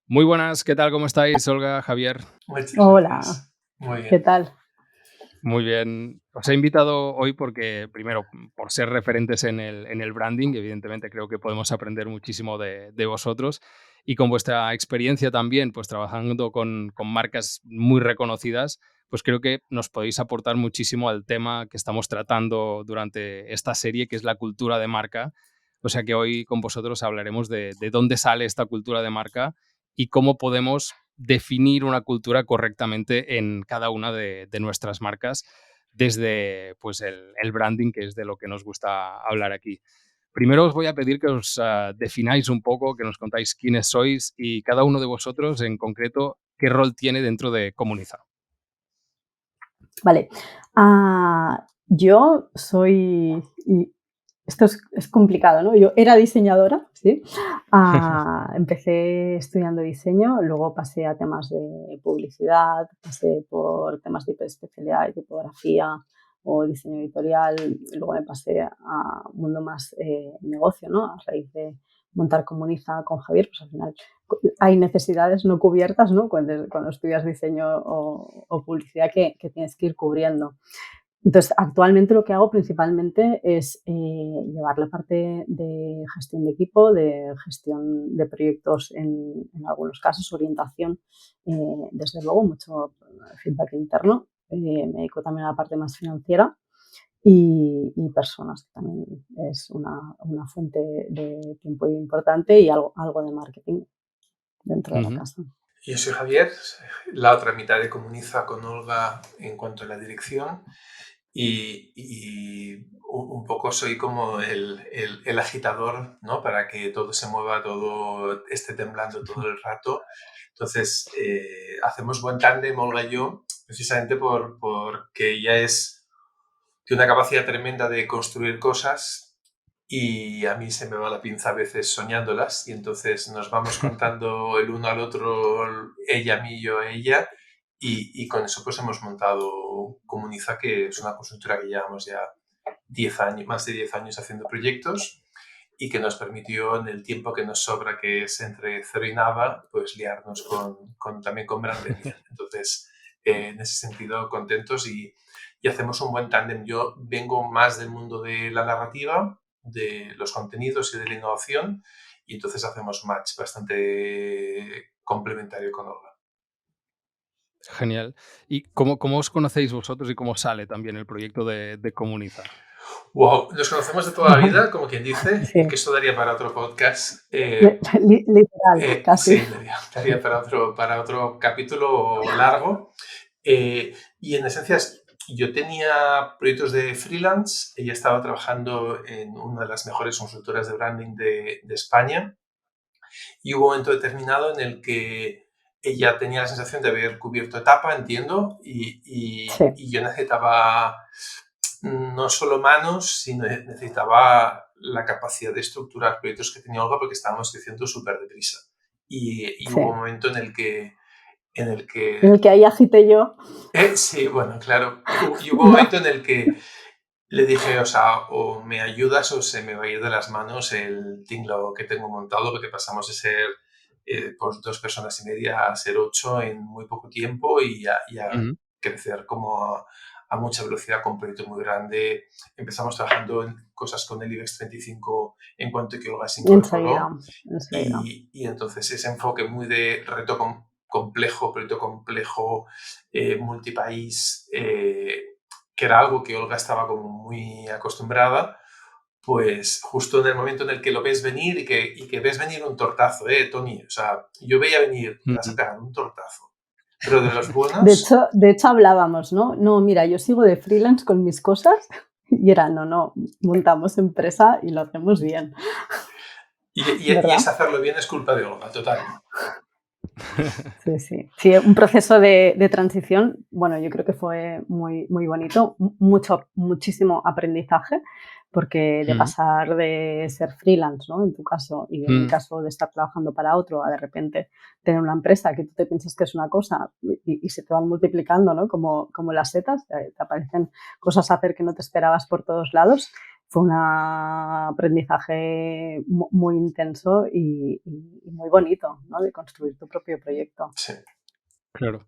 Muy buenas, ¿qué tal? ¿Cómo estáis, Olga, Javier? Muchas Hola, gracias. Muy ¿qué bien. tal? Muy bien. Os he invitado hoy porque, primero, por ser referentes en el branding, evidentemente creo que podemos aprender muchísimo de vosotros y con vuestra experiencia también, pues trabajando con marcas muy reconocidas, pues creo que nos podéis aportar muchísimo al tema que estamos tratando durante esta serie, que es la cultura de marca. O sea que hoy con vosotros hablaremos de dónde sale esta cultura de marca y cómo podemos definir una cultura correctamente en cada una de nuestras marcas desde pues, el branding, que es de lo que nos gusta hablar aquí. Primero os voy a pedir que os defináis un poco, que nos contáis quiénes sois y cada uno de vosotros en concreto qué rol tiene dentro de Comuniza. Vale. Yo soy, y esto es complicado, ¿no? Yo era diseñadora, ¿sí? Empecé estudiando diseño, luego pasé a temas de publicidad, pasé por temas de especialidad de tipografía o diseño editorial, y luego me pasé a un mundo más negocio, ¿no? A raíz de montar Comuniza con Javier, pues al final hay necesidades no cubiertas, ¿no? Cuando estudias diseño o publicidad que tienes que ir cubriendo. Entonces, actualmente lo que hago principalmente es llevar la parte de gestión de equipo, de gestión de proyectos en algunos casos, orientación, desde luego, mucho feedback interno. Me dedico también a la parte más financiera y personas, que también es una fuente de tiempo importante y algo de marketing dentro de la Ujú. casa. Yo soy Javier, la otra mitad de Comuniza con Olga en cuanto a la dirección y un poco soy como el agitador, ¿no? Para que todo se mueva, todo esté temblando todo el rato. Entonces, hacemos buen tándem, Olga y yo, precisamente porque ella tiene una capacidad tremenda de construir cosas y a mí se me va la pinza a veces soñándolas y entonces nos vamos contando el uno al otro, ella a mí, yo a ella y con eso pues hemos montado Comuniza, que es una consultora que llevamos ya 10 años, más de 10 años haciendo proyectos y que nos permitió en el tiempo que nos sobra, que es entre cero y nada, pues liarnos también con branding. Entonces, en ese sentido, contentos y hacemos un buen tándem. Yo vengo más del mundo de la narrativa, de los contenidos y de la innovación, y entonces hacemos un match bastante complementario con Olga. Genial. ¿Y cómo os conocéis vosotros y cómo sale también el proyecto de Comuniza? Wow, nos conocemos de toda la vida, como quien dice, y Sí, que esto daría para otro podcast. literal, casi. Sí, daría para otro capítulo largo. Y en esencia, yo tenía proyectos de freelance. Ella estaba trabajando en una de las mejores consultoras de branding de España. Y hubo un momento determinado en el que ella tenía la sensación de haber cubierto etapa, entiendo, Sí, y yo necesitaba no solo manos, sino necesitaba la capacidad de estructurar proyectos que tenía Olga porque estábamos creciendo súper deprisa. Y sí. hubo un momento en el En que el que ahí agité yo. sí, bueno, claro, y hubo un No. momento en el que le dije, o sea, o me ayudas o se me va a ir de las manos el tinglao que tengo montado, porque pasamos de ser pues 2 personas y media a ser 8 en muy poco tiempo y a Ujú. crecer como a mucha velocidad con un proyecto muy grande. Empezamos trabajando en cosas con el IBEX 35 en cuanto que Olga se Enseguida, incorporó enseguida. y entonces ese enfoque muy de reto complejo, proyecto complejo, multipaís, que era algo que Olga estaba como muy acostumbrada, pues justo en el momento en el que lo ves venir y que ves venir un tortazo, Tony, o sea, yo veía venir, te vas a Ujú. pegar un tortazo, pero de los De buenos, hecho, de hecho hablábamos, ¿no? No, mira, yo sigo de freelance con mis cosas y era, no, montamos empresa y lo hacemos bien, y ¿verdad? ese hacerlo bien es culpa de Olga, total. Sí, sí. Sí, un proceso de transición, bueno, yo creo que fue muy bonito, muchísimo aprendizaje, porque de Ujú. pasar de ser freelance, ¿no? En tu caso, y en mi Mm. caso de estar trabajando para otro, a de repente tener una empresa que tú te piensas que es una cosa y se te van multiplicando, ¿no? Como las setas, te aparecen cosas a hacer que no te esperabas por todos lados. fue un aprendizaje muy intenso y muy bonito, ¿no? De construir tu propio proyecto. Sí. Claro.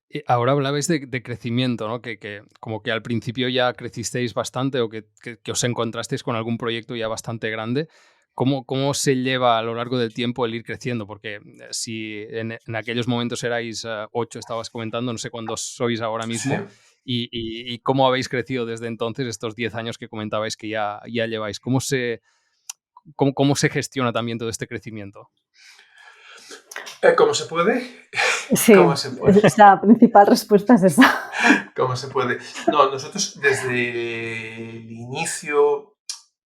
Y ahora hablabais de crecimiento, ¿no? Que como que al principio ya crecisteis bastante o que os encontrasteis con algún proyecto ya bastante grande. ¿Cómo se lleva a lo largo del tiempo el ir creciendo? Porque si en aquellos momentos erais 8, estabas comentando, no sé cuántos sois ahora Sí. mismo, y cómo habéis crecido desde entonces, estos 10 años que comentabais que ya lleváis. ¿Cómo se gestiona también todo este crecimiento? ¿Cómo se puede? Sí, ¿Cómo se puede? la principal respuesta es esa. ¿Cómo se puede? No, nosotros desde el inicio,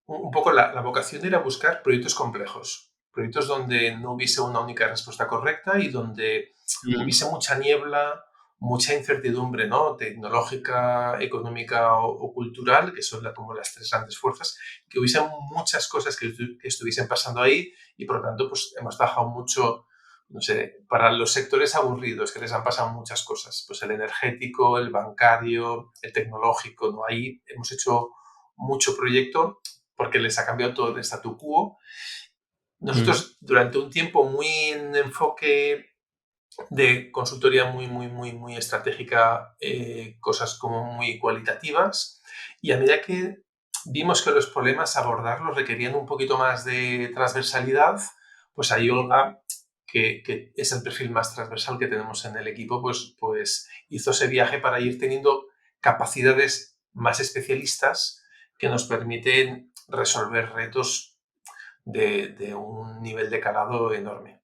un poco la vocación era buscar proyectos complejos, proyectos donde no hubiese una única respuesta correcta y donde Ujú. hubiese mucha niebla, mucha incertidumbre, ¿no? Tecnológica, económica o cultural, que son como las tres grandes fuerzas, que hubiesen muchas cosas que estuviesen pasando ahí y por lo tanto pues, hemos trabajado mucho, no sé, para los sectores aburridos que les han pasado muchas cosas, pues el energético, el bancario, el tecnológico, ¿no? Ahí hemos hecho mucho proyecto porque les ha cambiado todo el statu quo. Ujú. Nosotros durante un tiempo muy en enfoque de consultoría muy estratégica, cosas como muy cualitativas, y a medida que vimos que los problemas abordarlos requerían un poquito más de transversalidad, pues ahí Olga, que es el perfil más transversal que tenemos en el equipo, pues hizo ese viaje para ir teniendo capacidades más especialistas que nos permiten resolver retos de un nivel de calado enorme.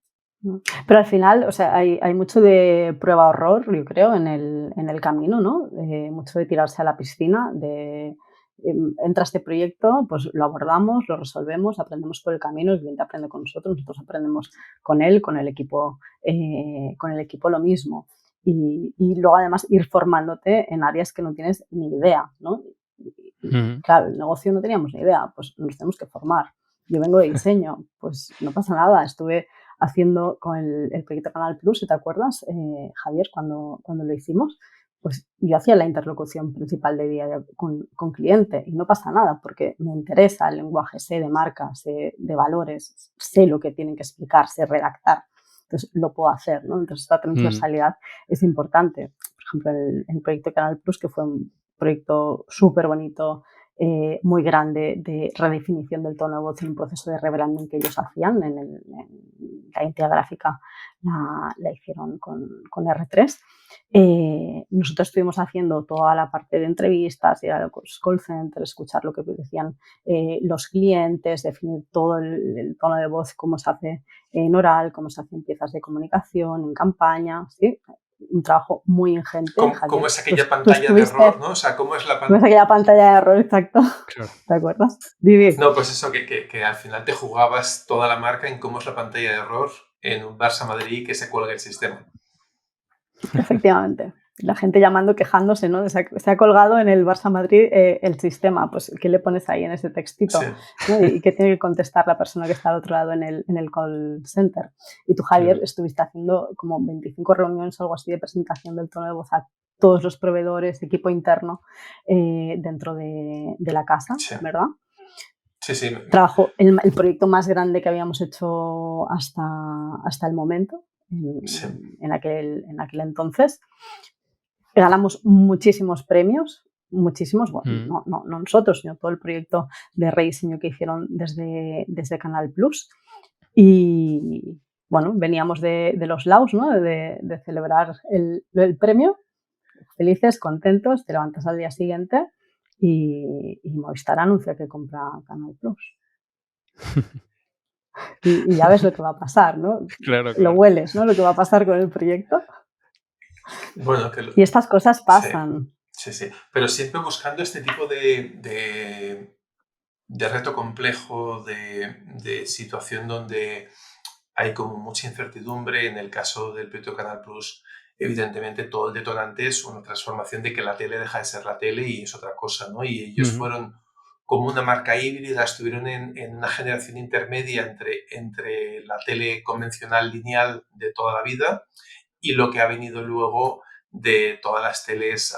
Pero al final, o sea, hay mucho de prueba-error, yo creo, en el camino, ¿no? Mucho de tirarse a la piscina, entra este proyecto, pues lo abordamos, lo resolvemos, aprendemos por el camino, el cliente aprende con nosotros aprendemos con él, con el equipo lo mismo. Y luego además ir formándote en áreas que no tienes ni idea, ¿no? Ujú. Claro, el negocio no teníamos ni idea, pues nos tenemos que formar. Yo vengo de diseño, pues no pasa nada, estuve haciendo con el proyecto Canal Plus, si te acuerdas, Javier, cuando lo hicimos, pues yo hacía la interlocución principal de día con cliente y no pasa nada porque me interesa el lenguaje, sé de marca, sé de valores, sé lo que tienen que explicar, sé redactar. Entonces lo puedo hacer, ¿no? Entonces esta Ujú. transversalidad es importante. Por ejemplo, el proyecto Canal Plus, que fue un proyecto súper bonito, muy grande de redefinición del tono de voz en un proceso de rebranding que ellos hacían en la identidad gráfica la hicieron con R3. Nosotros estuvimos haciendo toda la parte de entrevistas, ir a los call centers, escuchar lo que decían los clientes, definir todo el tono de voz, cómo se hace en oral, cómo se hace en piezas de comunicación, en campaña, ¿sí? Un trabajo muy ingente, ¿Cómo Javier. es aquella Tú pantalla de error, estuviste, no? O sea, ¿cómo es la no pantalla? sé aquella pantalla de error, exacto. Claro. ¿Te acuerdas? Vivi. No, pues eso, que al final te jugabas toda la marca en cómo es la pantalla de error en un Barça Madrid que se cuelga el sistema. Efectivamente. La gente llamando, quejándose, ¿no? Se ha colgado en el Barça Madrid el sistema. Pues, ¿qué le pones ahí en ese Sí, textito? ¿No? ¿Y qué tiene que contestar la persona que está al otro lado en el call center? Y tú, Javier, Claro. estuviste haciendo como 25 reuniones o algo así de presentación del tono de voz a todos los proveedores, equipo interno dentro de la casa, sí, ¿verdad? sí, sí, Trabajo, el proyecto más grande que habíamos hecho hasta el momento, sí. en aquel entonces. Ganamos muchísimos premios, muchísimos, bueno, Ujú. no nosotros, sino todo el proyecto de rediseño que hicieron desde Canal Plus. Y bueno, veníamos de los Laus, ¿no? De celebrar el premio, felices, contentos, te levantas al día siguiente y Movistar anuncia que compra Canal Plus. Y ya ves lo que va a pasar, ¿no? Claro, Lo claro. hueles, ¿no? Lo que va a pasar con el proyecto. Bueno, Y estas cosas sí, pasan. sí, sí. Pero siempre buscando este tipo de reto complejo, de situación donde hay como mucha incertidumbre. En el caso del proyecto Canal Plus, evidentemente todo el detonante es una transformación de que la tele deja de ser la tele y es otra cosa, ¿no? Y ellos Ujú. fueron como una marca híbrida, estuvieron en una generación intermedia entre la tele convencional lineal de toda la vida y lo que ha venido luego de todas las teles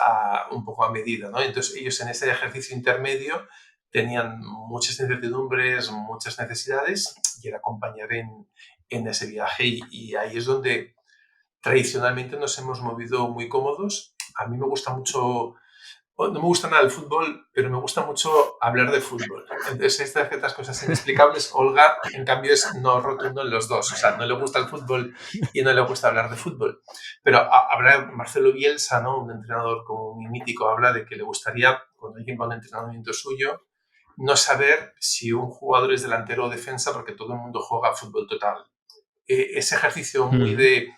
un poco a medida, ¿no? Entonces ellos en ese ejercicio intermedio tenían muchas incertidumbres, muchas necesidades, y era acompañar en ese viaje. Y ahí es donde tradicionalmente nos hemos movido muy cómodos. A mí me gusta mucho, no me gusta nada el fútbol, pero me gusta mucho hablar de fútbol. Entonces, estas ciertas cosas inexplicables. Olga, en cambio, es no rotundo en los dos. O sea, no le gusta el fútbol y no le gusta hablar de fútbol. Pero habla Marcelo Bielsa, ¿no? Un entrenador como muy mítico, habla de que le gustaría, cuando alguien va a un entrenamiento suyo, no saber si un jugador es delantero o defensa, porque todo el mundo juega a fútbol total. Ese ejercicio muy Ujú, de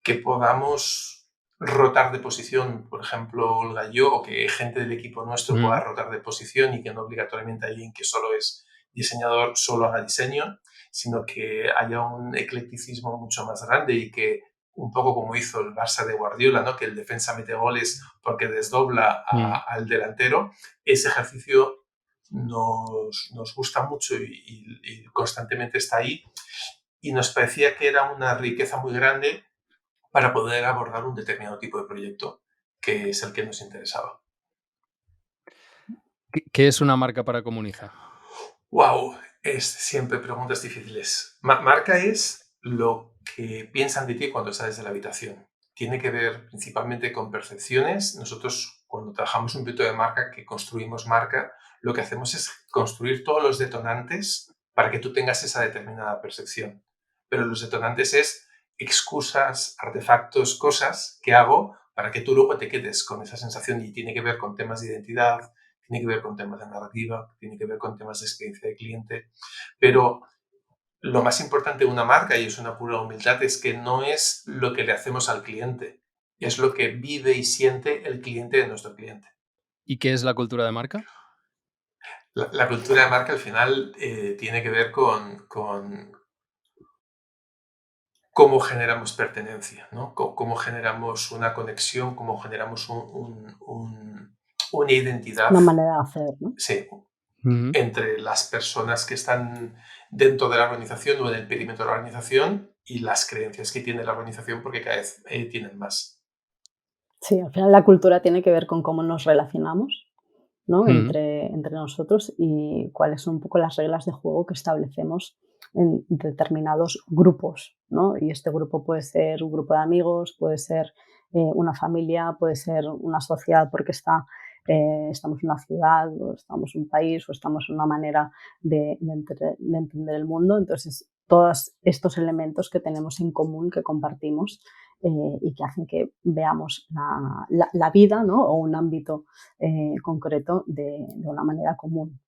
que podamos rotar de posición, por ejemplo, Olga y yo, o que gente del equipo nuestro pueda ujú, rotar de posición y que no obligatoriamente alguien que solo es diseñador solo haga diseño, sino que haya un eclecticismo mucho más grande y que un poco como hizo el Barça de Guardiola, ¿no? Que el defensa mete goles porque desdobla ujú. al delantero. Ese ejercicio nos gusta mucho y constantemente está ahí, y nos parecía que era una riqueza muy grande para poder abordar un determinado tipo de proyecto, que es el que nos interesaba. ¿Qué es una marca para Comuniza? ¡Wow! Es siempre preguntas difíciles. Marca es lo que piensan de ti cuando sales de la habitación. Tiene que ver principalmente con percepciones. Nosotros, cuando trabajamos un proyecto de marca, que construimos marca, lo que hacemos es construir todos los detonantes para que tú tengas esa determinada percepción. Pero los detonantes es excusas, artefactos, cosas que hago para que tú luego te quedes con esa sensación, y tiene que ver con temas de identidad, tiene que ver con temas de narrativa, tiene que ver con temas de experiencia de cliente, pero lo más importante de una marca, y es una pura humildad, es que no es lo que le hacemos al cliente, es lo que vive y siente el cliente de nuestro cliente. ¿Y qué es la cultura de marca? La cultura de marca al final tiene que ver con cómo generamos pertenencia, ¿no? Cómo generamos una conexión, cómo generamos una identidad, Una manera de hacer, ¿no? sí, Ujú. entre las personas que están dentro de la organización o en el perímetro de la organización y las creencias que tiene la organización, porque cada vez tienen más. Sí, al final la cultura tiene que ver con cómo nos relacionamos, ¿no? Ujú. Entre nosotros y cuáles son un poco las reglas de juego que establecemos en determinados grupos, ¿no? Y este grupo puede ser un grupo de amigos, puede ser una familia, puede ser una sociedad porque estamos en una ciudad, o estamos en un país, o estamos en una manera de entender el mundo. Entonces, todos estos elementos que tenemos en común, que compartimos, y que hacen que veamos la vida, ¿no? O un ámbito concreto de una manera común.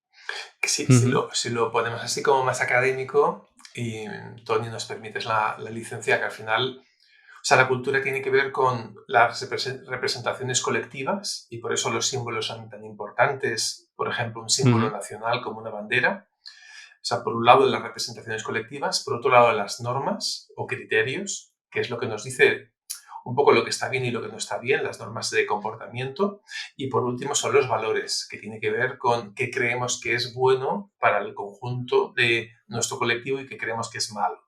Que Ujú. si lo ponemos así como más académico, y Tony nos permites la licencia, que al final, o sea, la cultura tiene que ver con las representaciones colectivas, y por eso los símbolos son tan importantes. Por ejemplo, un símbolo Ujú. nacional como una bandera. O sea, por un lado las representaciones colectivas, por otro lado las normas o criterios, que es lo que nos dice un poco lo que está bien y lo que no está bien, las normas de comportamiento. Y por último son los valores, que tiene que ver con qué creemos que es bueno para el conjunto de nuestro colectivo y qué creemos que es malo.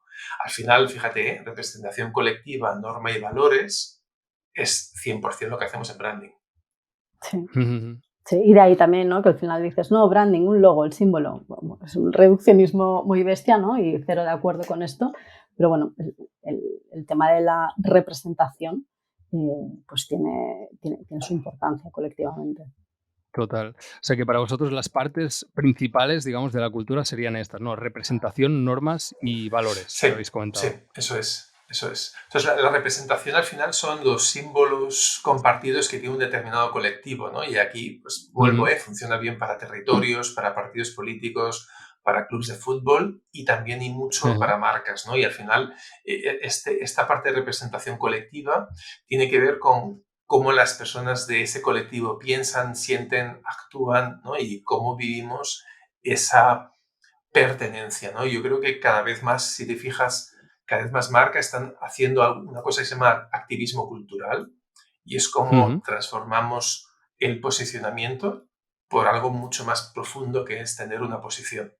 Al final, fíjate, representación colectiva, norma y valores es 100% lo que hacemos en branding. Sí, Ujú. sí, y de ahí también, ¿no? Que al final dices, no, branding, un logo, el símbolo. Bueno, es un reduccionismo muy bestia, ¿no? Y cero de acuerdo con esto. Pero bueno, el tema de la representación, pues tiene su importancia colectivamente. Total. O sea que para vosotros las partes principales, digamos, de la cultura serían estas, ¿no? Representación, normas y valores, Sí, que habéis sí, comentado. eso es, eso es. Entonces, la representación al final son los símbolos compartidos que tiene un determinado colectivo, ¿no? Y aquí, pues vuelvo, Ujú, funciona bien para territorios, para partidos políticos, para clubes de fútbol, y también y mucho ujú, para marcas, ¿no? Y al final, esta parte de representación colectiva tiene que ver con cómo las personas de ese colectivo piensan, sienten, actúan, ¿no? Y cómo vivimos esa pertenencia, ¿no? Yo creo que cada vez más, si te fijas, cada vez más marcas están haciendo una cosa que se llama activismo cultural, y es como ujú, transformamos el posicionamiento por algo mucho más profundo, que es tener una posición.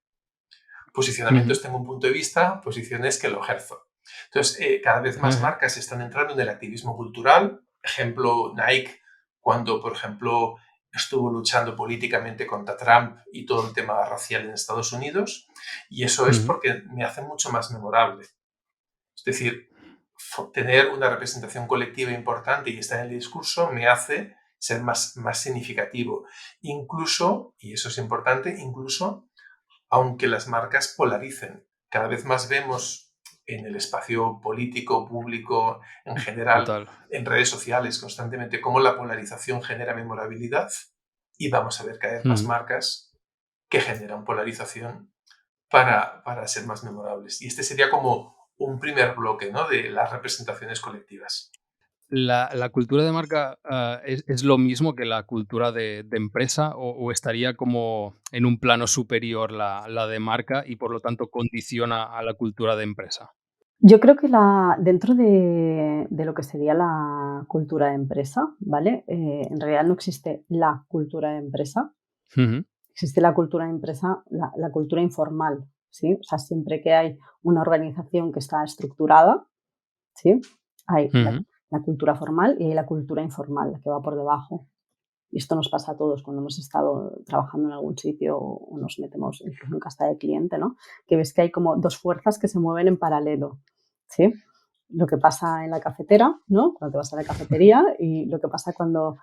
Posicionamiento ujú, es tengo un punto de vista, posición es que lo ejerzo. Entonces, cada vez más ujú, marcas están entrando en el activismo cultural. Ejemplo, Nike, cuando, por ejemplo, estuvo luchando políticamente contra Trump y todo el tema racial en Estados Unidos, y eso es Ujú. porque me hace mucho más memorable. Es decir, tener una representación colectiva importante y estar en el discurso me hace ser más significativo. Incluso, y eso es importante, incluso aunque las marcas polaricen. Cada vez más vemos en el espacio político, público, en general, Total. en redes sociales constantemente, cómo la polarización genera memorabilidad y vamos a ver cada vez más Ujú. marcas que generan polarización para ser más memorables. Y este sería como un primer bloque, ¿no?, de las representaciones colectivas. ¿La cultura de marca, es lo mismo que la cultura de empresa o estaría como en un plano superior la de marca y, por lo tanto, condiciona a la cultura de empresa? Yo creo que dentro de lo que sería la cultura de empresa, ¿vale? En realidad no existe la cultura de empresa, Ujú, existe la cultura de empresa, la cultura informal, ¿sí? O sea, siempre que hay una organización que está estructurada, ¿sí? Hay ujú. la cultura formal y hay la cultura informal, la que va por debajo. Y esto nos pasa a todos cuando hemos estado trabajando en algún sitio o nos metemos incluso en casa de cliente, ¿no? Que ves que hay como dos fuerzas que se mueven en paralelo, ¿sí? Lo que pasa en la cafetera, ¿no? Cuando te vas a la cafetería y lo que pasa cuando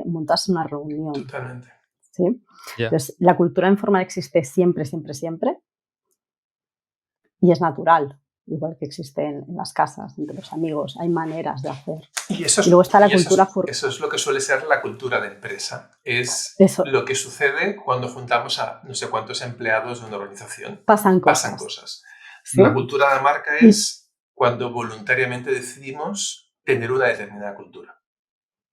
montas una reunión, Totalmente. ¿sí? Ya. Entonces, la cultura informal existe siempre, siempre, siempre y es natural, igual que existe en las casas, entre los amigos, hay maneras de hacer. Y eso Y luego es, está la y eso cultura, es, eso es lo que suele ser la cultura de empresa. Es eso, lo que sucede cuando juntamos a no sé cuántos empleados de una organización. pasan Pasan cosas, cosas. La ¿sí? cultura de marca Y es cuando voluntariamente decidimos tener una determinada cultura.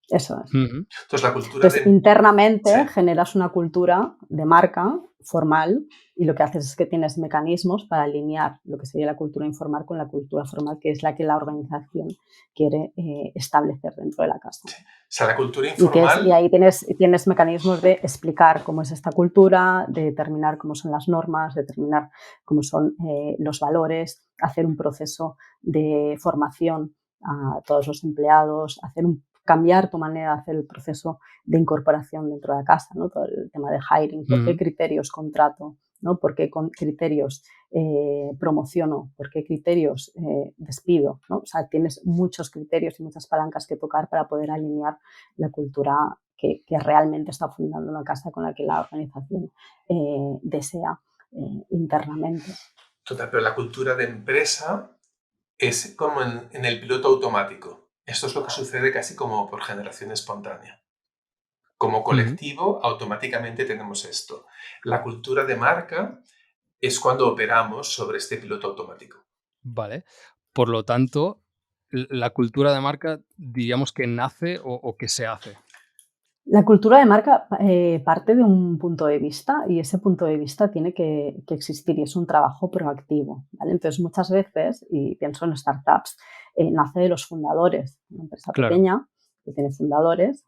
eso es. Entonces, la cultura Entonces, de... Sí, internamente generas una cultura de marca formal y lo que haces es que tienes mecanismos para alinear lo que sería la cultura informal con la cultura formal, que es la que la organización quiere establecer dentro de la casa. sí. O sea, la cultura Y informal... ahí tienes mecanismos de explicar cómo es esta cultura, de determinar cómo son las normas, determinar cómo son los valores, hacer un proceso de formación a todos los empleados, cambiar tu manera de hacer el proceso de incorporación dentro de la casa, ¿no? Todo el tema de hiring, por qué Ujú. criterios contrato, ¿no? Por qué con criterios promociono, por qué criterios despido, ¿no? O sea, tienes muchos criterios y muchas palancas que tocar para poder alinear la cultura que realmente está fundando una casa con la que la organización desea internamente. Total, pero la cultura de empresa es como en el piloto automático. Esto es lo que sucede casi como por generación espontánea. Como Ujú. colectivo, automáticamente tenemos esto. La cultura de marca es cuando operamos sobre este piloto automático. Vale. Por lo tanto, la cultura de marca, diríamos que nace o que se hace. La cultura de marca parte de un punto de vista y ese punto de vista tiene que existir y es un trabajo proactivo, ¿vale? Entonces, muchas veces, y pienso en startups, nace de los fundadores. Una empresa Claro. pequeña que tiene fundadores,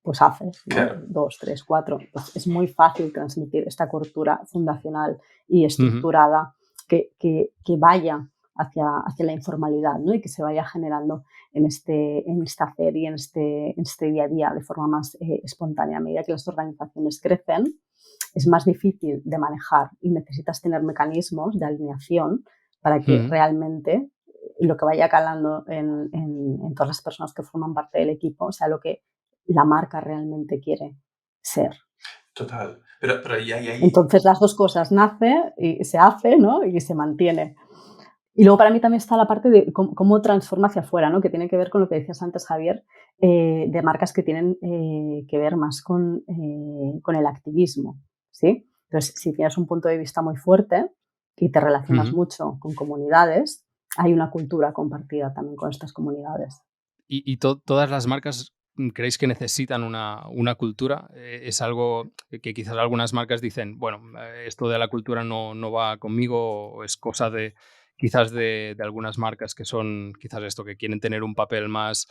pues haces, ¿no? Claro. 2, 3, 4. Pues es muy fácil transmitir esta cultura fundacional y Ujú. estructurada que vaya hacia la informalidad, ¿no? Y que se vaya generando en este hacer y en este día a día de forma más espontánea. A medida que las organizaciones crecen, es más difícil de manejar y necesitas tener mecanismos de alineación para que Ujú. realmente lo que vaya calando en todas las personas que forman parte del equipo sea lo que la marca realmente quiere ser. Total. Pero ahí, Entonces las dos cosas nace y se hace, ¿no? Y se mantiene. Y luego para mí también está la parte de cómo transforma hacia afuera, ¿no? Que tiene que ver con lo que decías antes, Javier, de marcas que tienen que ver más con el activismo, ¿sí? Entonces, si tienes un punto de vista muy fuerte y te relacionas Ujú. mucho con comunidades, hay una cultura compartida también con estas comunidades. Todas las marcas, ¿creéis que necesitan una cultura? ¿Es algo que quizás algunas marcas dicen, bueno, esto de la cultura no va conmigo, o es cosa de quizás de algunas marcas que son quizás esto, que quieren tener un papel más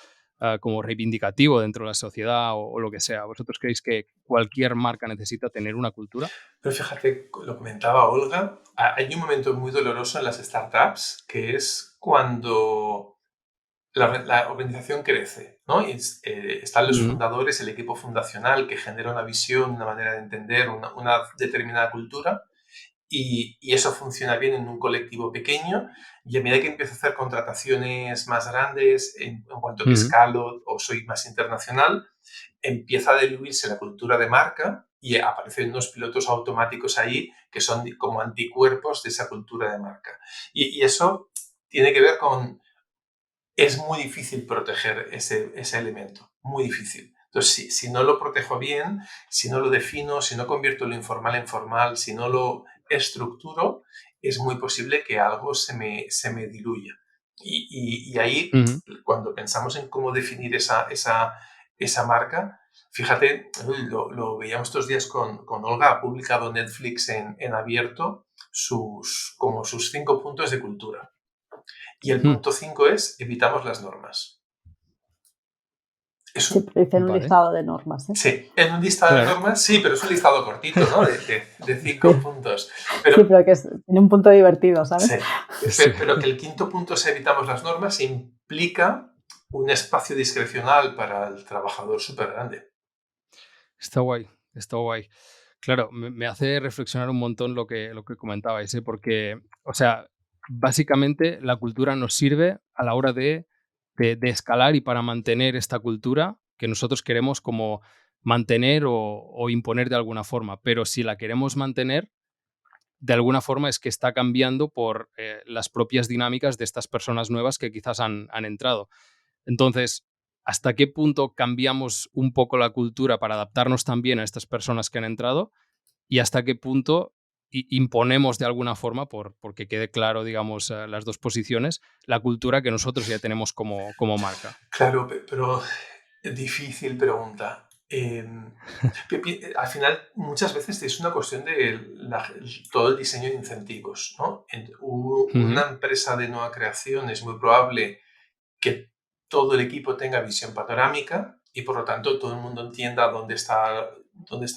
como reivindicativo dentro de la sociedad o lo que sea? ¿Vosotros creéis que cualquier marca necesita tener una cultura? pero fíjate, lo comentaba Olga, hay un momento muy doloroso en las startups que es cuando la organización crece, ¿no? Y están los Ujú, fundadores, el equipo fundacional que genera una visión, una manera de entender, una determinada cultura, y eso funciona bien en un colectivo pequeño, y a medida que empiezo a hacer contrataciones más grandes, en cuanto que ujú, escalo o soy más internacional, empieza a diluirse la cultura de marca y aparecen unos pilotos automáticos ahí que son como anticuerpos de esa cultura de marca. Y eso tiene que ver con, es muy difícil proteger ese elemento, muy difícil. Entonces, si no lo protejo bien, si no lo defino, si no convierto lo informal en formal, si no lo estructuro, es muy posible que algo se me diluya. Y ahí, ujú. cuando pensamos en cómo definir esa marca, fíjate, lo veíamos estos días con Olga, ha publicado Netflix en abierto como sus 5 puntos de cultura. Y el Mm, punto 5 es evitamos las normas. Es un, Siempre dicen un vale, listado de normas, ¿eh? sí, en un listado de claro. normas, sí, pero es un listado cortito, ¿no? De cinco Sí, puntos. sí, Pero, pero que tiene un punto divertido, sí, ¿sabes? Sí. pero que el quinto punto es evitamos las normas implica un espacio discrecional para el trabajador súper grande. Está guay, está guay. Claro, me hace reflexionar un montón lo que comentabais, ¿eh? Porque, o sea, básicamente la cultura nos sirve a la hora de escalar y para mantener esta cultura que nosotros queremos como mantener o imponer de alguna forma. Pero si la queremos mantener, de alguna forma es que está cambiando por las propias dinámicas de estas personas nuevas que quizás han entrado. Entonces, ¿hasta qué punto cambiamos un poco la cultura para adaptarnos también a estas personas que han entrado? ¿Y hasta qué punto imponemos de alguna forma, porque quede claro, digamos, las dos posiciones, la cultura que nosotros ya tenemos como marca? Claro, pero difícil pregunta. Al final, muchas veces es una cuestión de todo el diseño de incentivos, ¿no? Ujú, Una empresa de nueva creación es muy probable que todo el equipo tenga visión panorámica y por lo tanto todo el mundo entienda dónde está la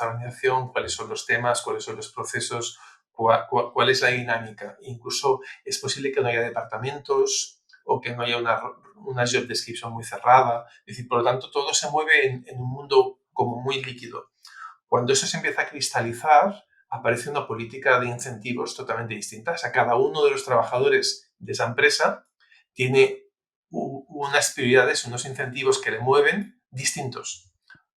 organización, cuáles son los temas, cuáles son los procesos, cuál es la dinámica. Incluso es posible que no haya departamentos o que no haya una job description muy cerrada. Es decir, por lo tanto todo se mueve en un mundo como muy líquido. Cuando eso se empieza a cristalizar, aparece una política de incentivos totalmente distinta. O sea, cada uno de los trabajadores de esa empresa tiene unas prioridades, unos incentivos que le mueven distintos.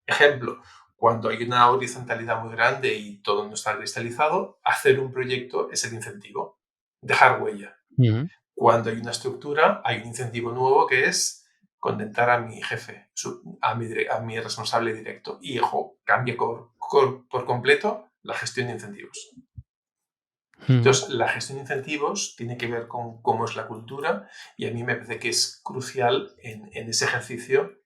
Ejemplo, cuando hay una horizontalidad muy grande y todo no está cristalizado, hacer un proyecto es el incentivo, dejar huella. ujú, Cuando hay una estructura, hay un incentivo nuevo que es contentar a mi jefe, a mi responsable directo. Y, cambia por completo la gestión de incentivos. ujú. Entonces, la gestión de incentivos tiene que ver con cómo es la cultura y a mí me parece que es crucial en ese ejercicio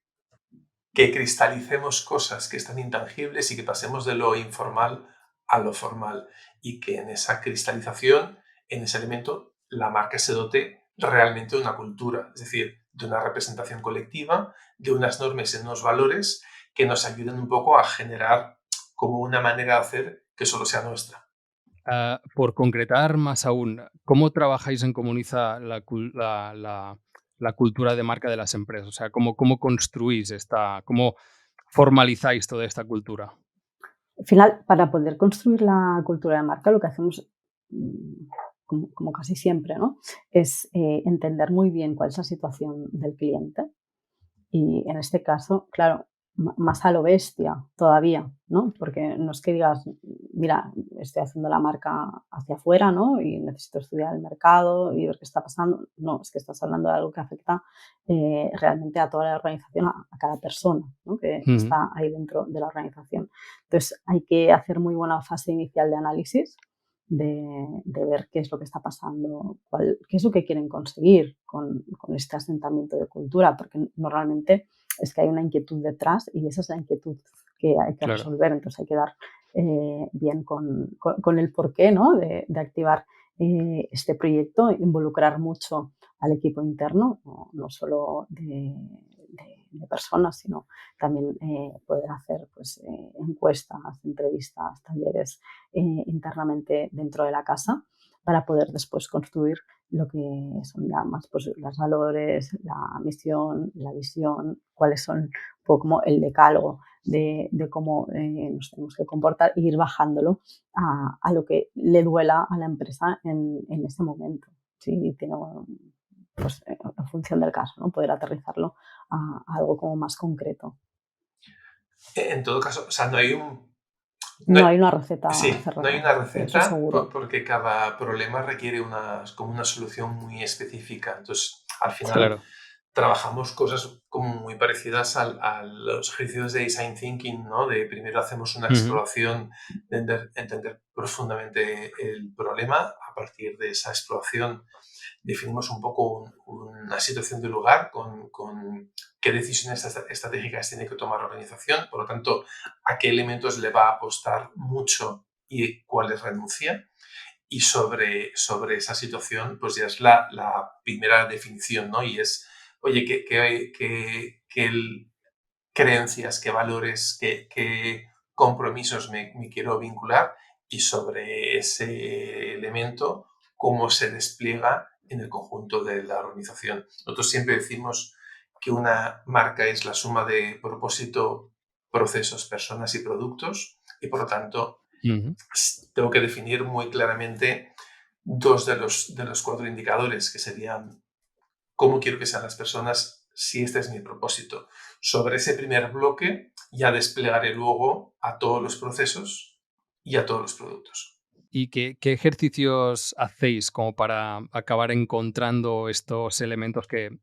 que cristalicemos cosas que están intangibles y que pasemos de lo informal a lo formal y que en esa cristalización, en ese elemento, la marca se dote realmente de una cultura, es decir, de una representación colectiva, de unas normas y unos valores que nos ayuden un poco a generar como una manera de hacer que solo sea nuestra. Por concretar más aún, ¿cómo trabajáis en Comuniza la cultura de marca de las empresas? O sea, ¿cómo construís cómo formalizáis toda esta cultura? Al final, para poder construir la cultura de marca, lo que hacemos, mm, como casi siempre, ¿no? Es entender muy bien cuál es la situación del cliente. Y en este caso, claro, más a lo bestia todavía, ¿no? Porque no es que digas, mira, estoy haciendo la marca hacia afuera, ¿no? Y necesito estudiar el mercado y ver qué está pasando. No, es que estás hablando de algo que afecta realmente a toda la organización, a cada persona, ¿no? Que Ujú, está ahí dentro de la organización. Entonces, hay que hacer muy buena fase inicial de análisis de ver qué es lo que está pasando, qué es lo que quieren conseguir con este asentamiento de cultura, porque normalmente es que hay una inquietud detrás y esa es la inquietud que hay que claro. resolver. Entonces hay que dar bien con el porqué, ¿no? de activar este proyecto, involucrar mucho al equipo interno, no solo de personas, sino también poder hacer pues, encuestas, entrevistas, talleres internamente dentro de la casa para poder después construir lo que son ya más pues, los valores, la misión, la visión, cuáles son un poco como el decálogo de cómo nos tenemos que comportar e ir bajándolo a lo que le duela a la empresa en ese momento. Sí, tiene, pues, en función del caso, ¿no? Poder aterrizarlo a algo como más concreto. En todo caso, o sea, no hay un... No hay una receta Sí, no hay cerrada, una eso receta seguro. porque cada problema requiere como una solución muy específica. Entonces, al final Claro. trabajamos cosas como muy parecidas a los ejercicios de design thinking, ¿no? De primero hacemos una Ujú. exploración de entender profundamente el problema. A partir de esa exploración definimos un poco una situación de lugar con qué decisiones estratégicas tiene que tomar la organización, por lo tanto, a qué elementos le va a apostar mucho y cuáles renuncia. Y sobre esa situación, pues ya es la primera definición, ¿no? Y es, oye, ¿qué creencias, qué valores, qué compromisos me quiero vincular? Y sobre ese elemento, cómo se despliega en el conjunto de la organización. Nosotros siempre decimos que una marca es la suma de propósito, procesos, personas y productos, y por lo tanto Ujú. tengo que definir muy claramente dos de los cuatro indicadores, que serían cómo quiero que sean las personas si este es mi propósito. Sobre ese primer bloque ya desplegaré luego a todos los procesos y a todos los productos. ¿Y qué ejercicios hacéis como para acabar encontrando estos elementos que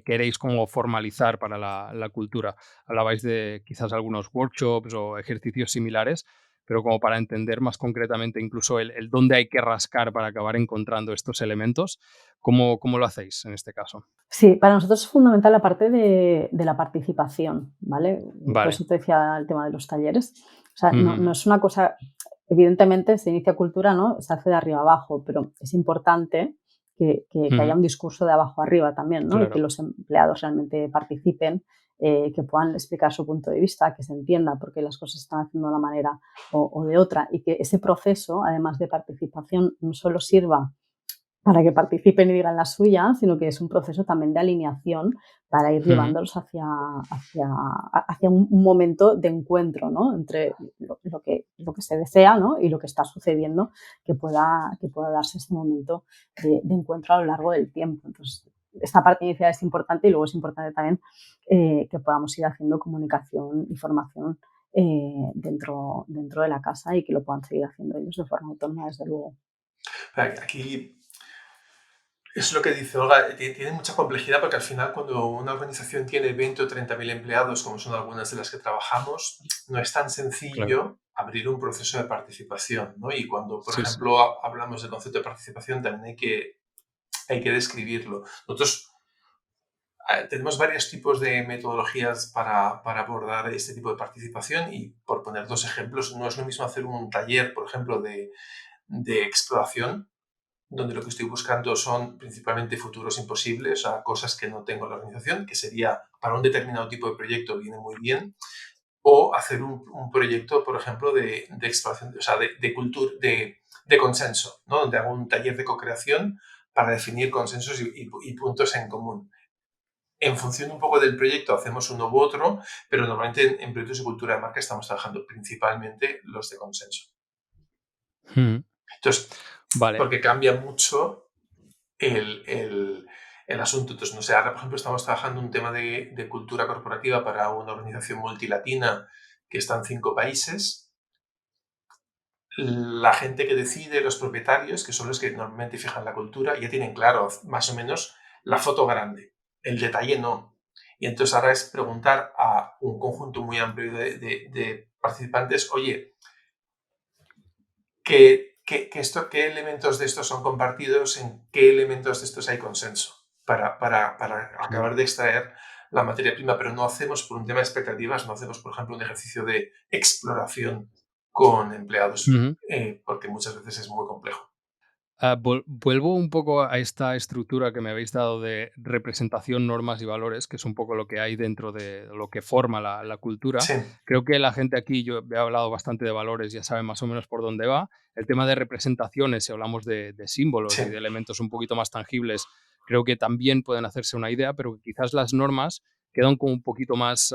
queréis como formalizar para la cultura? Hablabais de quizás algunos workshops o ejercicios similares, pero como para entender más concretamente incluso el dónde hay que rascar para acabar encontrando estos elementos, ¿cómo lo hacéis en este caso? Sí, para nosotros es fundamental la parte de la participación, ¿vale? Por Vale. eso te decía el tema de los talleres. O sea, no Ujú, es una cosa, evidentemente se inicia cultura, ¿no? Se hace de arriba abajo, pero es importante que haya ujú. un discurso de abajo arriba también, ¿no? Y que Claro. los empleados realmente participen, que puedan explicar su punto de vista, que se entienda por qué las cosas se están haciendo de una manera o de otra, y que ese proceso, además de participación, no solo sirva para que participen y digan la suya, sino que es un proceso también de alineación para ir Ujú. llevándolos hacia un momento de encuentro, ¿no? Entre lo que se desea, ¿no? Y lo que está sucediendo, que pueda darse ese momento de encuentro a lo largo del tiempo. Entonces, esta parte inicial es importante y luego es importante también que podamos ir haciendo comunicación y formación dentro de la casa y que lo puedan seguir haciendo ellos de forma autónoma, desde luego. Aquí es lo que dice Olga, tiene mucha complejidad porque al final cuando una organización tiene 20 o 30.000 empleados, como son algunas de las que trabajamos, no es tan Claro. sencillo abrir un proceso de participación, ¿no? Y cuando, por Sí, sí. ejemplo, hablamos del concepto de participación, también hay que describirlo. Nosotros tenemos varios tipos de metodologías para abordar este tipo de participación y, por poner dos ejemplos, no es lo mismo hacer un taller, por ejemplo, de exploración, donde lo que estoy buscando son principalmente futuros imposibles, a cosas que no tengo en la organización, que sería para un determinado tipo de proyecto viene muy bien, o hacer un proyecto, por ejemplo, de exploración, o sea, de cultura, de consenso, ¿no? Donde hago un taller de co-creación para definir consensos y puntos en común. En función un poco del proyecto hacemos uno u otro, pero normalmente en proyectos de cultura de marca estamos trabajando principalmente los de consenso. Ujú. Entonces, Vale. porque cambia mucho el asunto. Entonces, no sé, ahora, por ejemplo, estamos trabajando un tema de cultura corporativa para una organización multilatina que está en 5 países. La gente que decide, los propietarios, que son los que normalmente fijan la cultura, ya tienen claro más o menos la foto grande, el detalle no. Y entonces ahora es preguntar a un conjunto muy amplio de participantes, oye, ¿qué elementos de estos son compartidos? ¿En qué elementos de estos hay consenso? Para Claro. acabar de extraer la materia prima, pero no hacemos por un tema de expectativas, no hacemos, por ejemplo, un ejercicio de exploración con empleados, Ujú. porque muchas veces es muy complejo. Vuelvo un poco a esta estructura que me habéis dado de representación, normas y valores, que es un poco lo que hay dentro de lo que forma la cultura. Sí, Creo que la gente aquí, yo he hablado bastante de valores, ya saben más o menos por dónde va. El tema de representaciones, si hablamos de símbolos sí. y de elementos un poquito más tangibles, creo que también pueden hacerse una idea, pero que quizás las normas quedan como un poquito más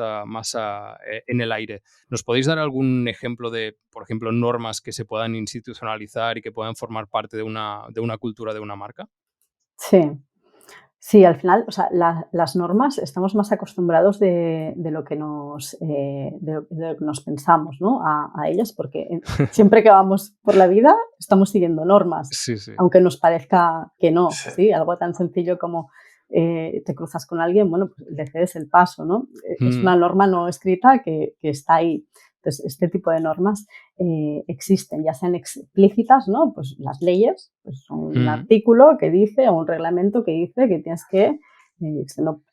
en el aire. ¿Nos podéis dar algún ejemplo de, por ejemplo, normas que se puedan institucionalizar y que puedan formar parte de una cultura de una marca? Sí. Sí, al final, o sea, las normas estamos más acostumbrados de lo que de lo que nos pensamos, ¿no? A ellas, porque siempre que vamos por la vida estamos siguiendo normas, Sí, sí. aunque nos parezca que no, Sí. ¿sí? Algo tan sencillo como te cruzas con alguien, bueno, pues le cedes el paso, ¿no? Es Mm, una norma no escrita que está ahí. Entonces, este tipo de normas existen, ya sean explícitas, ¿no? Pues las leyes, pues son un mm, artículo que dice o un reglamento que dice que tienes que, no,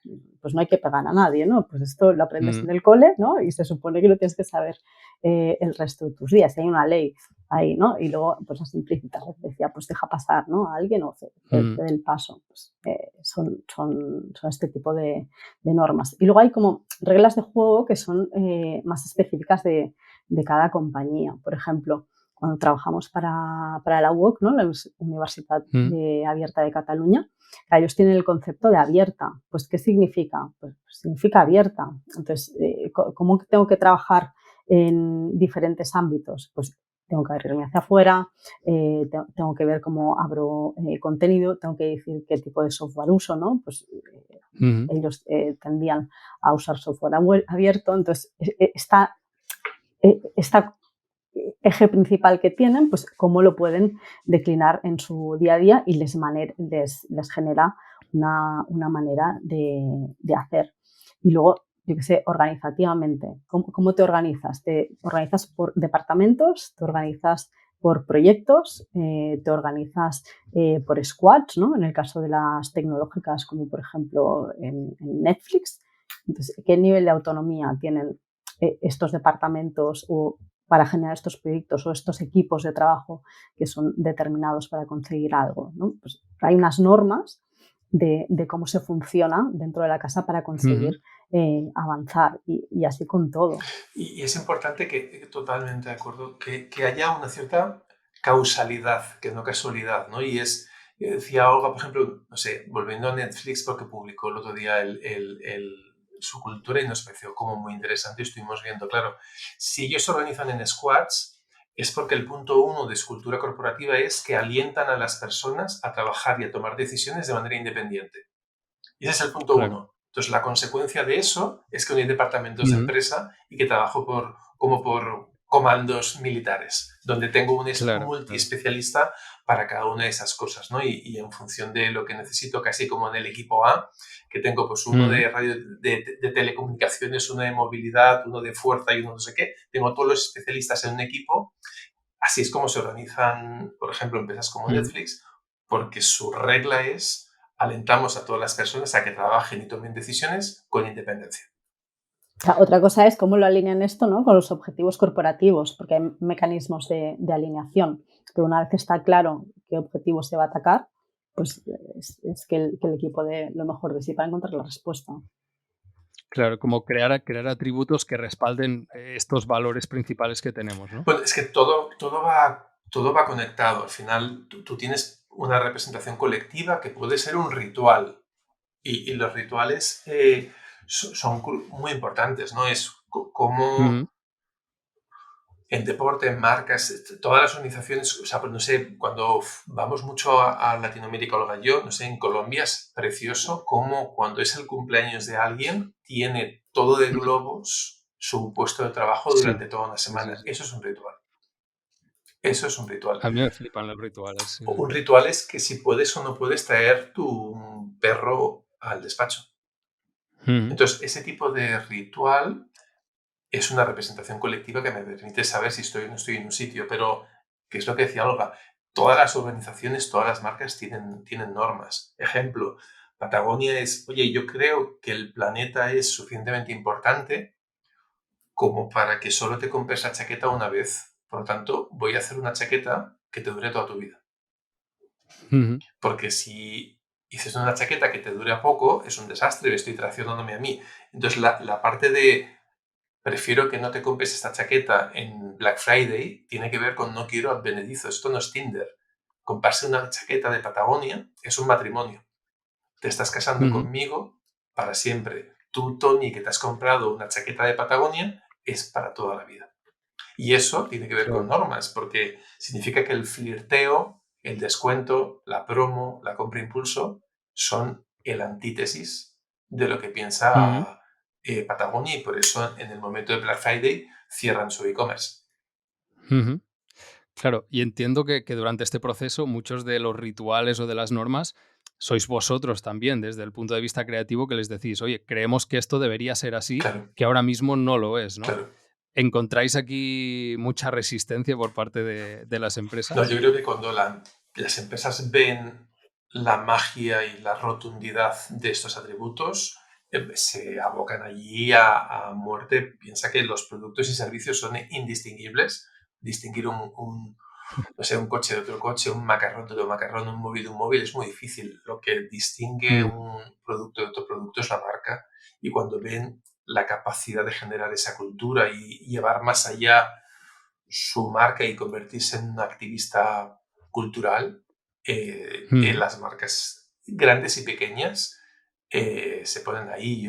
pues no hay que pegar a nadie, ¿no? Pues esto lo aprendes mm, en el cole, ¿no? Y se supone que lo tienes que saber el resto de tus días. Hay una ley ahí, ¿no? Y luego, pues las implícitas, lo que decía, pues deja pasar, ¿no? A alguien o mm, cede el paso. Pues, son este tipo de normas. Y luego hay como reglas de juego que son más específicas de cada compañía. Por ejemplo, cuando trabajamos para la UOC, ¿no? La Universidad mm, Abierta de Cataluña, ellos tienen el concepto de abierta. Pues, ¿qué significa? Pues significa abierta. Entonces, ¿cómo tengo que trabajar en diferentes ámbitos? Pues tengo que abrirme hacia afuera, tengo que ver cómo abro contenido, tengo que decir qué tipo de software uso, ¿no? Pues mm, ellos tendían a usar software abierto, entonces esta eje principal que tienen, pues cómo lo pueden declinar en su día a día y les genera una manera de hacer. Y luego, yo qué sé, organizativamente, ¿cómo te organizas? ¿Te organizas por departamentos? ¿Te organizas por proyectos? ¿Te organizas por squads? ¿No? En el caso de las tecnológicas, como por ejemplo en Netflix. Entonces, ¿qué nivel de autonomía tienen estos departamentos o para generar estos proyectos o estos equipos de trabajo que son determinados para conseguir algo, ¿no? Pues hay unas normas de cómo se funciona dentro de la casa para conseguir mm. avanzar y así con todo. Y es importante totalmente de acuerdo, que haya una cierta causalidad, que no casualidad, ¿no? Y decía Olga, por ejemplo, no sé, volviendo a Netflix, porque publicó el otro día su cultura y nos pareció como muy interesante. Estuvimos viendo, claro, si ellos se organizan en squads, es porque el punto uno de su cultura corporativa es que alientan a las personas a trabajar y a tomar decisiones de manera independiente. Y ese es el punto Claro. uno. Entonces, la consecuencia de eso es que no hay departamentos de Mm, empresa y que trabajo como por comandos militares, donde tengo un claro, claro. multiespecialista para cada una de esas cosas, ¿no? Y en función de lo que necesito, casi como en el equipo A, que tengo pues uno Mm, de radio de telecomunicaciones, uno de movilidad, uno de fuerza y uno no sé qué, tengo todos los especialistas en un equipo. Así es como se organizan, por ejemplo, empresas como mm. Netflix, porque su regla es alentamos a todas las personas a que trabajen y tomen decisiones con independencia. Otra cosa es cómo lo alinean esto, ¿no? Con los objetivos corporativos, porque hay mecanismos de alineación, pero una vez está claro qué objetivo se va a atacar, pues es que el equipo dé lo mejor de sí para encontrar la respuesta. Claro, como crear atributos que respalden estos valores principales que tenemos, ¿no? Bueno, es que todo va conectado. Al final, tú tienes una representación colectiva que puede ser un ritual. Y los rituales son muy importantes, ¿no? Es como Mm, en deporte, en marcas, todas las organizaciones, o sea, pues no sé, cuando vamos mucho a Latinoamérica o yo, no sé, en Colombia es precioso como cuando es el cumpleaños de alguien, tiene todo de mm. globos su puesto de trabajo Sí, durante toda una sí, sí, semana. sí. Eso es un ritual. Eso es un ritual. A mí me flipan los rituales, sí, sí. Un ritual es que si puedes o no puedes traer tu perro al despacho. Mm, Entonces, ese tipo de ritual es una representación colectiva que me permite saber si estoy o no estoy en un sitio, pero, que es lo que decía Olga, todas las organizaciones, todas las marcas tienen normas. Ejemplo, Patagonia es, oye, yo creo que el planeta es suficientemente importante como para que solo te compres la chaqueta una vez. Por lo tanto, voy a hacer una chaqueta que te dure toda tu vida. Ujú. Porque si dices una chaqueta que te dure poco, es un desastre, estoy traicionándome a mí. Entonces, la parte de prefiero que no te compres esta chaqueta en Black Friday tiene que ver con no quiero advenedizos. Esto no es Tinder. Comprarse una chaqueta de Patagonia es un matrimonio. Te estás casando Ujú. conmigo para siempre. Tú, Tony, que te has comprado una chaqueta de Patagonia, es para toda la vida. Y eso tiene que ver con Claro. normas, porque significa que el flirteo, el descuento, la promo, la compra impulso son el antítesis de lo que Ujú. piensa Patagonia, y por eso en el momento de Black Friday cierran su e-commerce. Ujú. Claro, y entiendo que durante este proceso muchos de los rituales o de las normas sois vosotros también, desde el punto de vista creativo, que les decís: "Oye, creemos que esto debería ser así, Claro, que ahora mismo no lo es", ¿no? claro. ¿Encontráis aquí mucha resistencia por parte de las No, empresas? yo creo que cuando las empresas ven la magia y la rotundidad de estos atributos, se abocan allí a muerte. Piensa que los productos y servicios son indistinguibles. Distinguir no sé, un coche de otro coche, un macarrón de otro macarrón, un móvil de un móvil es muy difícil. Lo que distingue Mm, un producto de otro producto es la marca. Y cuando ven la capacidad de generar esa cultura y llevar más allá su marca y convertirse en un activista cultural, mm, las marcas grandes y pequeñas se ponen ahí.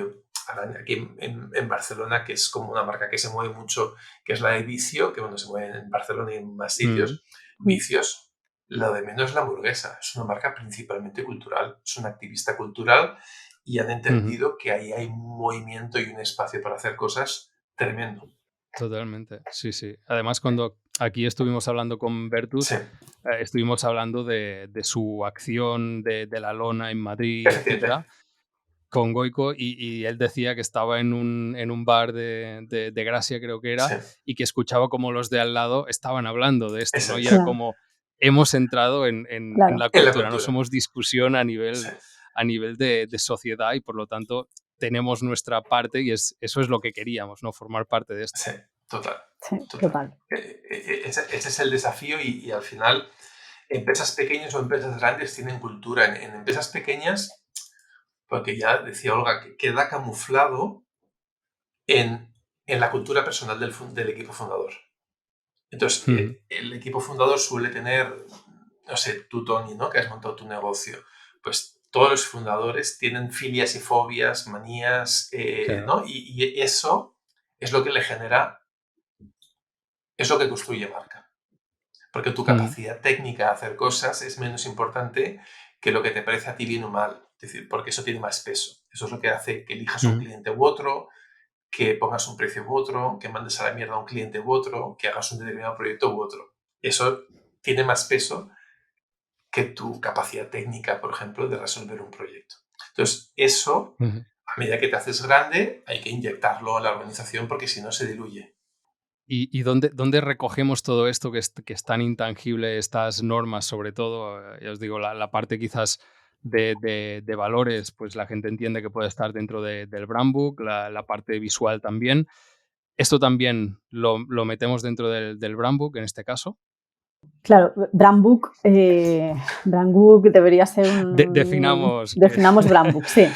Aquí en Barcelona, que es como una marca que se mueve mucho, que es la de Vicio, que bueno, se mueve en Barcelona y en más mm, sitios. Vicios, lo de menos es la hamburguesa, es una marca principalmente cultural, es un activista cultural y han ujú. entendido que ahí hay un movimiento y un espacio para hacer cosas tremendo. Totalmente, sí, sí. Además, cuando aquí estuvimos hablando con Sí, Bertus, estuvimos hablando de su acción de la lona en Madrid, etcétera, efectivamente. con Goico, y él decía que estaba en un bar de Gracia, creo que Sí, era, y que escuchaba como los de al lado estaban hablando de esto, eso ¿no? Y era es. Claro, como, hemos entrado en claro. la En la cultura, no cultura. somos discusión Sí, a nivel de sociedad y por lo tanto tenemos nuestra parte y eso es lo que queríamos, ¿no? Formar parte de esto. sí, total, Sí, total. total. Ese es el desafío y al final empresas pequeñas o empresas grandes tienen cultura. En empresas pequeñas, porque ya decía Olga, que queda camuflado en la cultura personal del equipo fundador. Entonces, Ujú, el equipo fundador suele tener, no sé, tú, Tony, ¿no? Que has montado tu negocio. Pues todos los fundadores tienen filias y fobias, manías, claro. ¿no? Y eso es lo que le genera, es lo que construye marca. Porque tu Ujú, capacidad técnica de hacer cosas es menos importante que lo que te parece a ti bien o mal. Es decir, porque eso tiene más peso. Eso es lo que hace que elijas un ujú. cliente u otro, que pongas un precio u otro, que mandes a la mierda a un cliente u otro, que hagas un determinado proyecto u otro. Eso tiene más peso que tu capacidad técnica, por ejemplo, de resolver un proyecto. Entonces, eso, Ujú. a medida que te haces grande, hay que inyectarlo a la organización porque si no se diluye. ¿Y dónde recogemos todo esto que es tan intangible, estas normas, sobre todo? Ya os digo, la parte quizás de valores, pues la gente entiende que puede estar dentro del brand book, la parte visual también. ¿Esto también lo metemos dentro del brand book en este caso? Claro, Brand Book debería ser Definamos que definamos Brand Book, sí.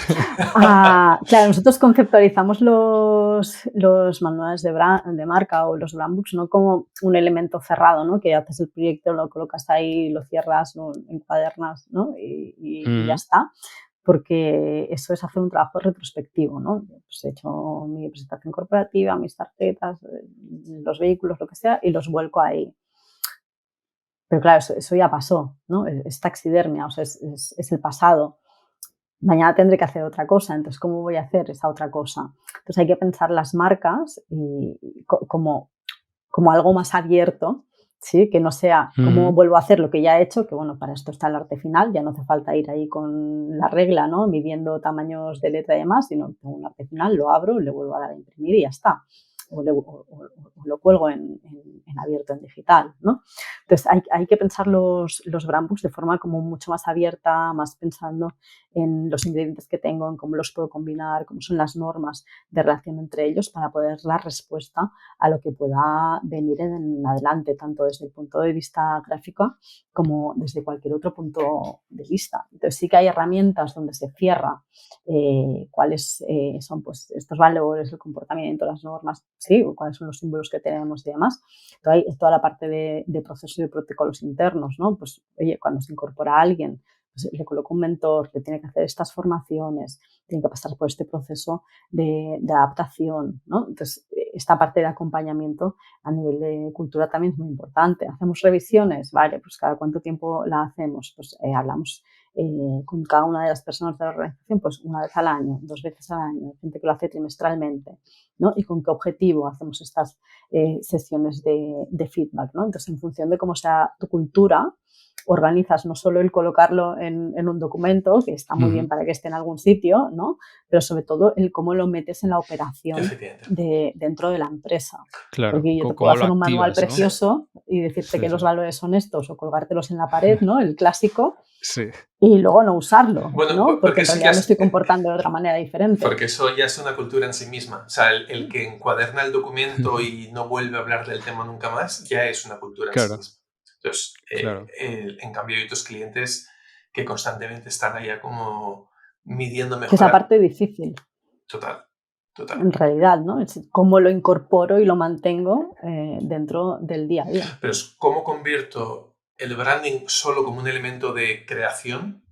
Claro, nosotros conceptualizamos los manuales de marca o los Brand Books no como un elemento cerrado, ¿no? Que haces el proyecto, lo colocas ahí, lo cierras, lo encuadernas, ¿no? Y ya Ujú, está, porque eso es hacer un trabajo retrospectivo, ¿no? Pues he hecho mi presentación corporativa, mis tarjetas, los vehículos, lo que sea, y los vuelco ahí. Pero claro, eso ya pasó, ¿no? Es taxidermia, o sea, es el pasado. Mañana tendré que hacer otra cosa, entonces, ¿cómo voy a hacer esa otra cosa? Entonces, hay que pensar las marcas como algo más abierto, ¿sí? Que no sea cómo ujú, vuelvo a hacer lo que ya he hecho, que bueno, para esto está el arte final, ya no hace falta ir ahí con la regla, ¿no? Midiendo tamaños de letra y demás, sino tengo un arte final, lo abro, le vuelvo a dar a imprimir y ya está. O lo cuelgo en abierto, en digital, ¿no? Entonces hay que pensar los brand books de forma como mucho más abierta, más pensando en los ingredientes que tengo, en cómo los puedo combinar, cómo son las normas de relación entre ellos para poder dar respuesta a lo que pueda venir en adelante, tanto desde el punto de vista gráfico como desde cualquier otro punto de vista. Entonces sí que hay herramientas donde se cierra cuáles son pues, estos valores, el comportamiento, las normas, sí, cuáles son los símbolos que tenemos y demás. Entonces, hay toda la parte de procesos y de protocolos internos, ¿no? Pues, oye, cuando se incorpora a alguien, pues, le coloco un mentor que tiene que hacer estas formaciones, tiene que pasar por este proceso de adaptación, ¿no? Entonces, esta parte de acompañamiento a nivel de cultura también es muy importante. ¿Hacemos revisiones? Vale, pues cada cuánto tiempo la hacemos. Pues hablamos con cada una de las personas de la organización, pues una vez al año, 2 veces al año, hay gente que lo hace trimestralmente, ¿no? Y con qué objetivo hacemos estas sesiones de feedback, ¿no? Entonces, en función de cómo sea tu cultura, organizas no solo el colocarlo en un documento, que está muy bien para que esté en algún sitio, ¿no? Pero sobre todo el cómo lo metes en la operación dentro de la empresa. Claro, Porque yo te puedo cómo lo hacer un manual activas, ¿no? precioso y decirte Sí, que los sí. valores son estos o colgártelos en la pared, ¿no? El clásico, Sí, y luego no usarlo, Bueno, ¿no? Porque porque en sí que realidad me estoy comportando de otra manera diferente. porque eso ya es una cultura en sí misma. O sea, el que encuaderna el documento y no vuelve a hablar del tema nunca más, ya es una cultura en sí claro, misma. Entonces, claro. en cambio hay otros clientes que constantemente están allá como midiendo Que es la mejorar. parte difícil, Total, total. en realidad, ¿no? Es cómo lo incorporo y lo mantengo dentro del día a día. Pero es cómo convierto el branding solo como un elemento de creación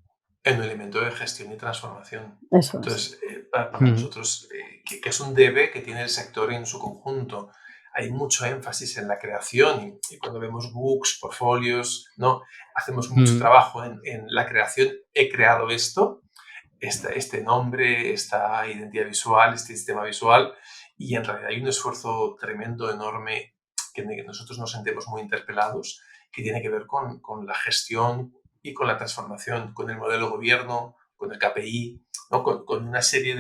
en un elemento de gestión y transformación. Eso es. Entonces, para nosotros, que es un debe que tiene el sector en su conjunto. Hay mucho énfasis en la creación y cuando vemos books, portfolios, ¿no? Hacemos mucho trabajo en la creación. He creado esto, este nombre, esta identidad visual, este sistema visual, y en realidad hay un esfuerzo tremendo, enorme, que nosotros nos sentimos muy interpelados, que tiene que ver con la gestión y con la transformación, con el modelo de gobierno, con el KPI, ¿no? con una serie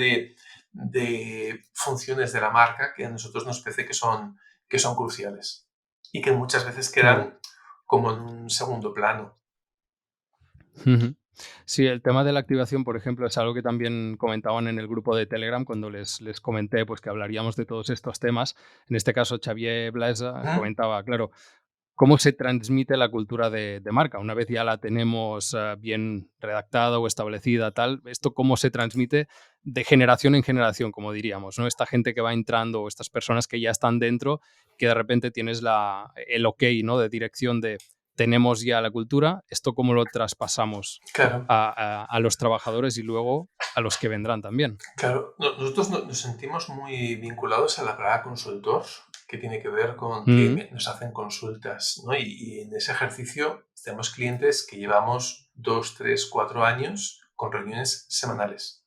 de funciones de la marca que a nosotros nos parece que son cruciales y que muchas veces Claro. quedan como en un segundo plano. Sí, el tema de la activación, por ejemplo, es algo que también comentaban en el grupo de Telegram cuando les comenté pues, que hablaríamos de todos estos temas. En este caso, Xavier Blesa comentaba, claro, cómo se transmite la cultura de marca. Una vez ya la tenemos bien redactada o establecida, tal, esto cómo se transmite de generación en generación, como diríamos, ¿no? Esta gente que va entrando o estas personas que ya están dentro, que de repente tienes el ok, ¿no? De dirección de tenemos ya la cultura, esto cómo lo traspasamos Claro. a los trabajadores y luego a los que vendrán también. Claro, nosotros nos sentimos muy vinculados a la palabra consultor, que tiene que ver con Mm, que nos hacen consultas, ¿no? Y en ese ejercicio tenemos clientes que llevamos 2, 3, 4 años con reuniones semanales,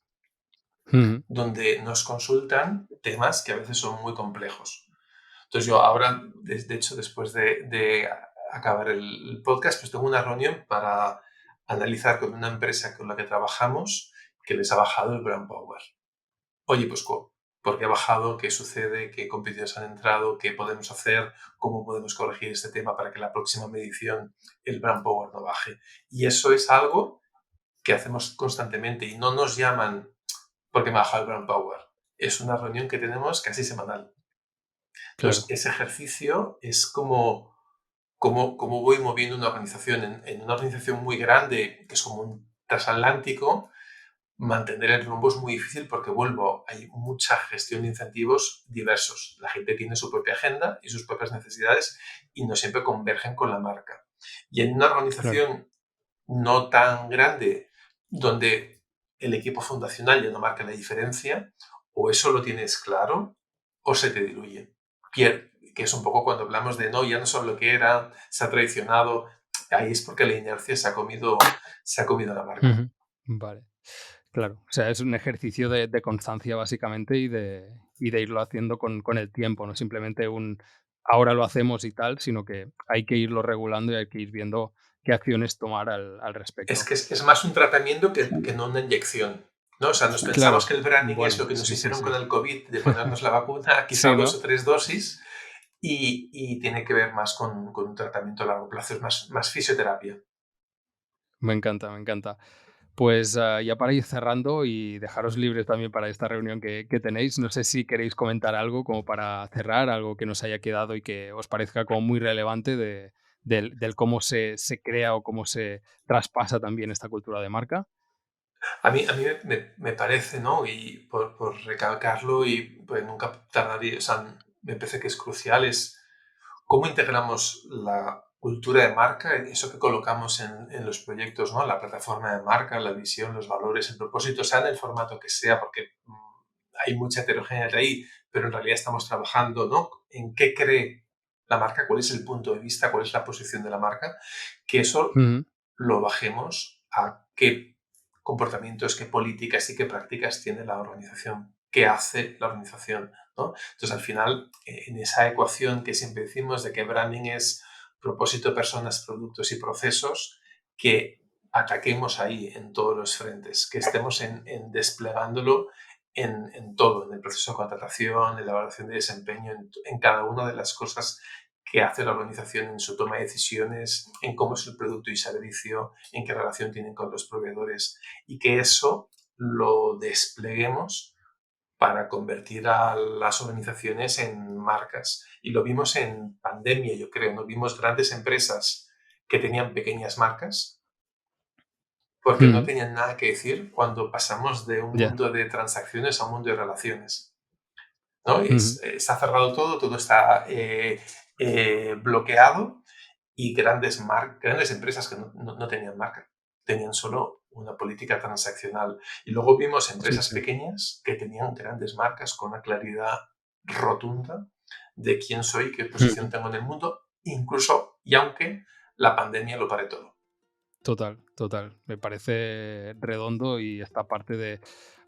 mm, donde nos consultan temas que a veces son muy complejos. Entonces yo ahora, de hecho, después de acabar el podcast, pues tengo una reunión para analizar con una empresa con la que trabajamos que les ha bajado el brand power. Oye, pues ¿por qué ha bajado? ¿Qué sucede? ¿Qué competidores han entrado? ¿Qué podemos hacer? ¿Cómo podemos corregir este tema para que la próxima medición el brand power no baje? Y eso es algo que hacemos constantemente y no nos llaman porque me ha bajado el brand power. Es una reunión que tenemos casi semanal. Entonces, claro. ese ejercicio es como voy moviendo una organización. En una organización muy grande, que es como un transatlántico, mantener el rumbo es muy difícil porque, vuelvo, hay mucha gestión de incentivos diversos. La gente tiene su propia agenda y sus propias necesidades y no siempre convergen con la marca. Y en una Claro. organización no tan grande, donde el equipo fundacional ya no marca la diferencia, o eso lo tienes claro o se te diluye. Que es un poco cuando hablamos de no, ya no son lo que era, se ha traicionado. Ahí es porque la inercia se ha comido la marca. Ujú. Vale. Claro, o sea, es un ejercicio de constancia básicamente y de irlo haciendo con el tiempo, no simplemente ahora lo hacemos y tal, sino que hay que irlo regulando y hay que ir viendo qué acciones tomar al Es respecto. que es más un tratamiento Sí. que no una inyección, ¿no? O sea, nos pensamos Claro, que el branding es lo bueno, que nos sí, sí, hicieron sí. con el COVID, de ponernos la vacuna, quizá Sí, 2 ¿no? o 3 dosis, y tiene que ver más con un tratamiento a largo plazo, es más fisioterapia. Me encanta, me encanta. Pues ya para ir cerrando y dejaros libres también para esta reunión que tenéis, no sé si queréis comentar algo como para cerrar, algo que nos haya quedado y que os parezca como muy relevante del cómo se crea o cómo se traspasa también esta cultura de marca. A mí me parece, ¿no? Y por recalcarlo y pues nunca tardaría, o sea, me parece que es crucial, es cómo integramos la cultura de marca, eso que colocamos en los proyectos, ¿no? La plataforma de marca, la visión, los valores, el propósito, sea en el formato que sea, porque hay mucha heterogeneidad ahí, pero en realidad estamos trabajando, ¿no? En qué cree la marca, cuál es el punto de vista, cuál es la posición de la marca, que eso Ujú, lo bajemos a qué comportamientos, qué políticas y qué prácticas tiene la organización, qué hace la organización, ¿no? Entonces, al final, en esa ecuación que siempre decimos de que branding es propósito, personas, productos y procesos, que ataquemos ahí en todos los frentes, que estemos en desplegándolo en todo, en el proceso de contratación, en la evaluación de desempeño, en cada una de las cosas que hace la organización en su toma de decisiones, en cómo es el producto y servicio, en qué relación tienen con los proveedores y que eso lo despleguemos para convertir a las organizaciones en marcas. Y lo vimos en pandemia, yo creo, ¿no? Vimos grandes empresas que tenían pequeñas marcas porque no ujú, tenían nada que decir cuando pasamos de un ya, mundo de transacciones a un mundo de relaciones, ¿no? ujú, Está cerrado todo, todo está bloqueado y grandes empresas que no tenían marca, tenían solo una política transaccional. Y luego vimos sí, empresas sí. pequeñas que tenían grandes marcas con una claridad rotunda de quién soy, qué posición Ujú. tengo en el mundo, incluso y aunque la pandemia lo pare todo. Total, total. Me parece redondo y esta parte de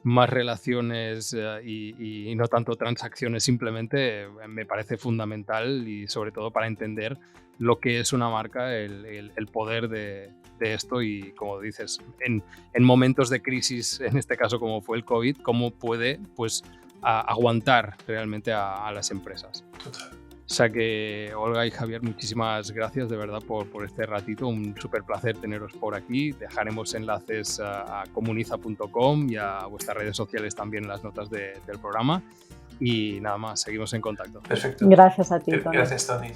más relaciones y no tanto transacciones simplemente me parece fundamental y sobre todo para entender lo que es una marca, el poder de esto y como dices, en momentos de crisis, en este caso como fue el COVID, cómo puede pues aguantar realmente a las empresas. Total. O sea que, Olga y Javier, muchísimas gracias de verdad por este ratito. Un súper placer teneros por aquí. Dejaremos enlaces a comuniza.com y a vuestras redes sociales también en las notas del programa. Y nada más, seguimos en contacto. Perfecto. Gracias a ti, Tony. Gracias, Tony.